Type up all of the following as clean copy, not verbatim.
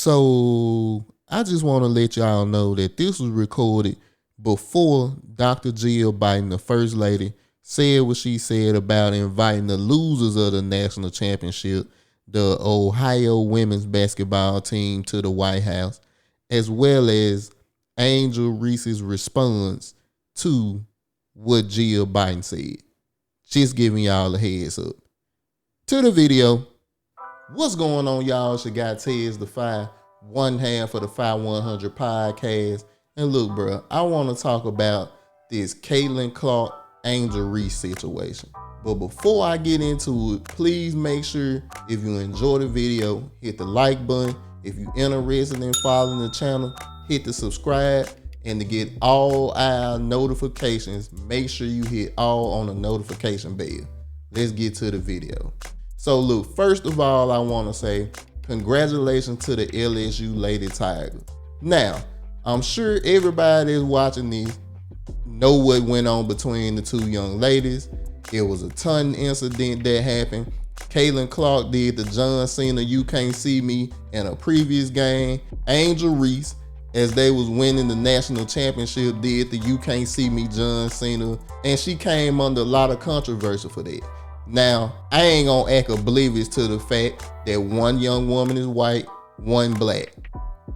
So I just want to let y'all know that this was recorded before Dr. Jill Biden, the first lady, said what she said about inviting the losers of the national championship, the Ohio women's basketball team, to the White House, as well as Angel Reese's response to what Jill Biden said. Just giving y'all a heads up. To the video. What's going on, y'all? It's your guy Tez, the 1 half of the 100 podcast. And look, bro, I want to talk about this Caitlin Clark, Angel Reese situation. But before I get into it, please make sure if you enjoy the video, hit the like button. If you're interested in following the channel, hit the subscribe. And to get all our notifications, make sure you hit all on the notification bell. Let's get to the video. So look, first of all, I want to say congratulations to the LSU Lady Tigers. Now, I'm sure everybody that's watching this know what went on between the two young ladies. It was a ton incident that happened. Caitlin Clark did the John Cena "You Can't See Me" in a previous game. Angel Reese, as they was winning the national championship, did the "You Can't See Me" John Cena, and she came under a lot of controversy for that. Now, I ain't gonna act oblivious to the fact that one young woman is white, one black.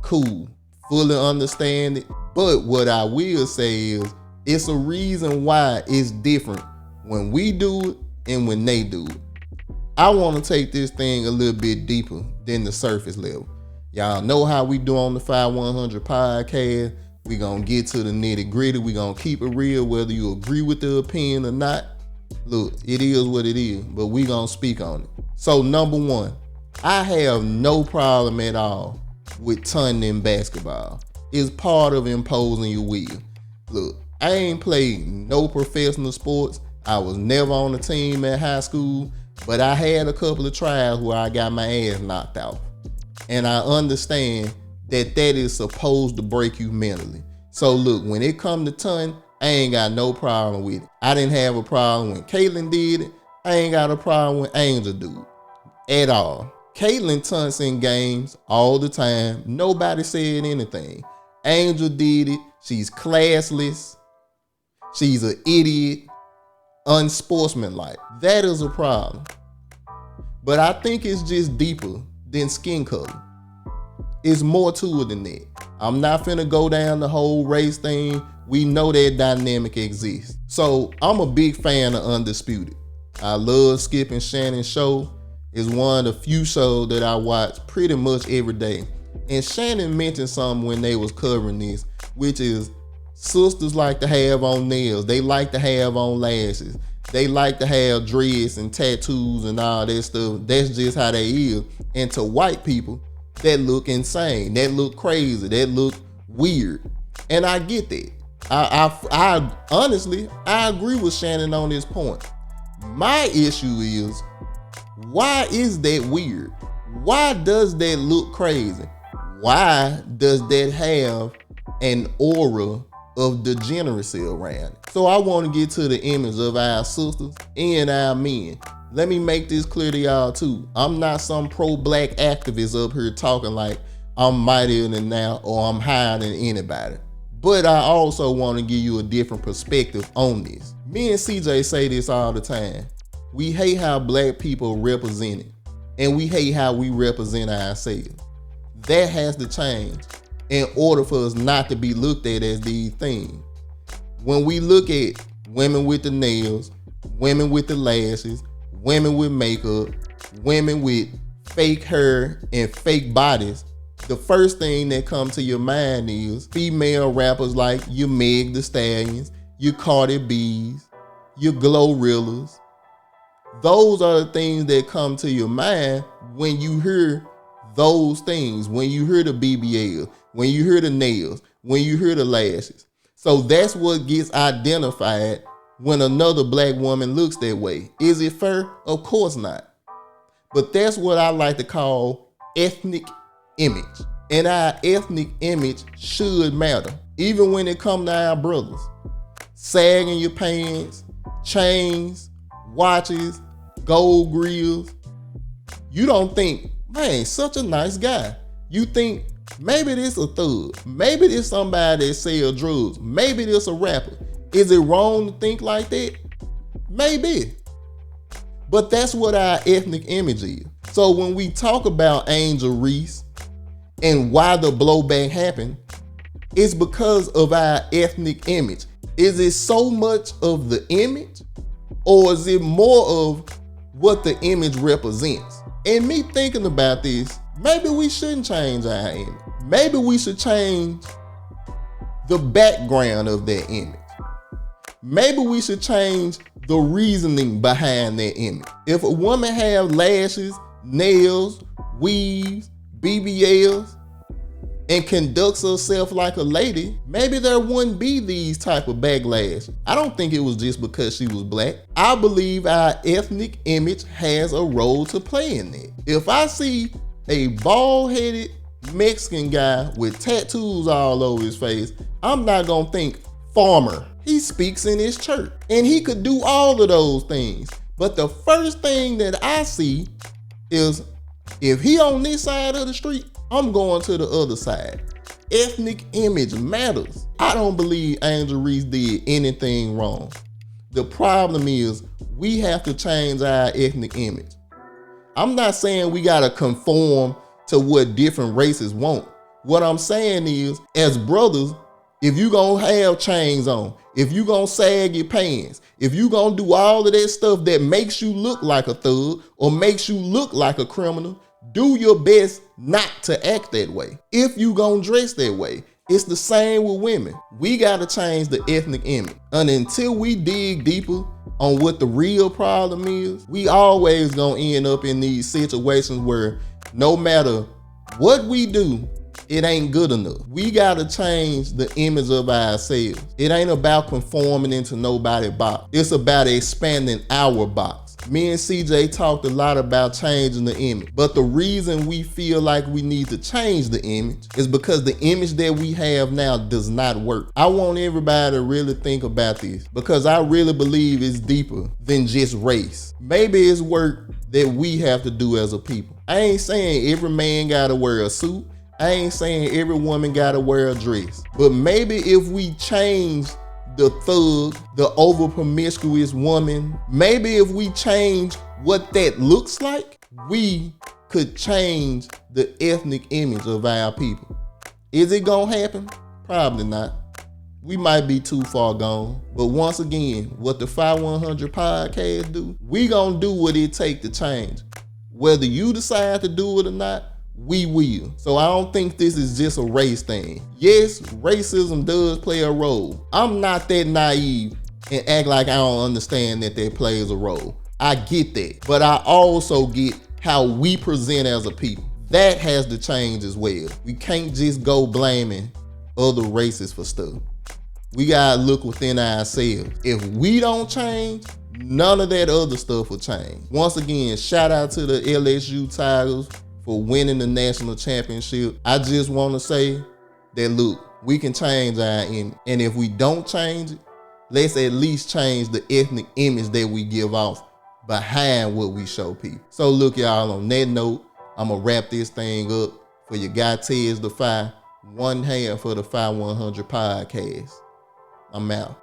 Cool, fully understand it. But what I will say is, it's a reason why it's different when we do it and when they do it. I want to take this thing a little bit deeper than the surface level. Y'all know how we do on the 100 podcast. We gonna get to the nitty gritty. We gonna keep it real, whether you agree with the opinion or not. Look, it is what it is, but we gonna speak on it. So number one, I have no problem at all with tunning in basketball. It's part of imposing your will. Look, I ain't played no professional sports. I was never on a team at high school, but I had a couple of trials where I got my ass knocked out. And I understand that is supposed to break you mentally. So look, when it come to ton, I ain't got no problem with it. I didn't have a problem when Caitlin did it. I ain't got a problem when Angel do it at all. Caitlin tunts in games all the time. Nobody said anything. Angel did it. She's classless. She's an idiot. Unsportsmanlike. That is a problem. But I think it's just deeper than skin color. It's more to it than that. I'm not finna go down the whole race thing. We know that dynamic exists. So I'm a big fan of Undisputed. I love Skip and Shannon's show. It's one of the few shows that I watch pretty much every day. And Shannon mentioned something when they was covering this, which is sisters like to have on nails. They like to have on lashes. They like to have dreads and tattoos and all that stuff. That's just how they is. And to white people, that look insane. That look crazy. That look weird. And I get that. I honestly, I agree with Shannon on this point. My issue is, why is that weird? Why does that look crazy? Why does that have an aura of degeneracy around it? So I want to get to the image of our sisters and our men. Let me make this clear to y'all too. I'm not some pro-black activist up here talking like I'm mightier than now or I'm higher than anybody. But I also want to give you a different perspective on this. Me and CJ say this all the time. We hate how black people represent it, and we hate how we represent ourselves. That has to change in order for us not to be looked at as these things. When we look at women with the nails, women with the lashes, women with makeup, women with fake hair and fake bodies, the first thing that comes to your mind is female rappers like your Meg Thee Stallions, your Cardi B's, your Glorillas. Those are the things that come to your mind when you hear those things, when you hear the BBL, when you hear the nails, when you hear the lashes. So that's what gets identified when another black woman looks that way. Is it fair? Of course not. But that's what I like to call ethnic image. And our ethnic image should matter, even when it comes to our brothers. Sagging your pants, chains, watches, gold grills. You don't think, man, such a nice guy. You think maybe this a thug, maybe this somebody that sell drugs, maybe this a rapper. Is it wrong to think like that? Maybe. But that's what our ethnic image is. So when we talk about Angel Reese and why the blowback happened, it's because of our ethnic image. Is it so much of the image, or is it more of what the image represents? And me thinking about this, maybe we shouldn't change our image. Maybe we should change the background of that image. Maybe we should change the reasoning behind that image. If a woman have lashes, nails, weaves, BBLs, and conducts herself like a lady, maybe there wouldn't be these type of backlash. I don't think it was just because she was black. I believe our ethnic image has a role to play in that. If I see a bald-headed Mexican guy with tattoos all over his face, I'm not gonna think farmer. He speaks in his church, and he could do all of those things. But the first thing that I see is, if he on this side of the street, I'm going to the other side. Ethnic image matters. I don't believe Angel Reese did anything wrong. The problem is we have to change our ethnic image. I'm not saying we gotta conform to what different races want. What I'm saying is, as brothers, if you gonna have chains on, if you gonna sag your pants, if you gonna do all of that stuff that makes you look like a thug or makes you look like a criminal, do your best not to act that way. If you gonna dress that way, it's the same with women. We gotta change the ethnic image. And until we dig deeper on what the real problem is, we always gonna end up in these situations where no matter what we do, it ain't good enough. We gotta change the image of ourselves. It ain't about conforming into nobody's box. It's about expanding our box. Me and CJ talked a lot about changing the image, but the reason we feel like we need to change the image is because the image that we have now does not work. I want everybody to really think about this, because I really believe it's deeper than just race. Maybe it's work that we have to do as a people. I ain't saying every man gotta wear a suit. I ain't saying every woman gotta wear a dress. But maybe if we change the thug, the over promiscuous woman, maybe if we change what that looks like, we could change the ethnic image of our people. Is it gonna happen? Probably not. We might be too far gone. But once again, what the 5100 podcast do, we gonna do what it take to change. Whether you decide to do it or not, we will. So I don't think this is just a race thing. Yes, racism does play a role. I'm not that naive and act like I don't understand that plays a role. I get that. But I also get how we present as a people. That has to change as well. We can't just go blaming other races for stuff. We gotta look within ourselves. If we don't change, none of that other stuff will change. Once again, shout out to the LSU Tigers for winning the national championship. I just want to say that, look, we can change our image. And if we don't change it, let's at least change the ethnic image that we give off behind what we show people. So look, y'all, on that note, I'm going to wrap this thing up. For your guy, Tez the Fi, one hand for the 5100 podcast. I'm out.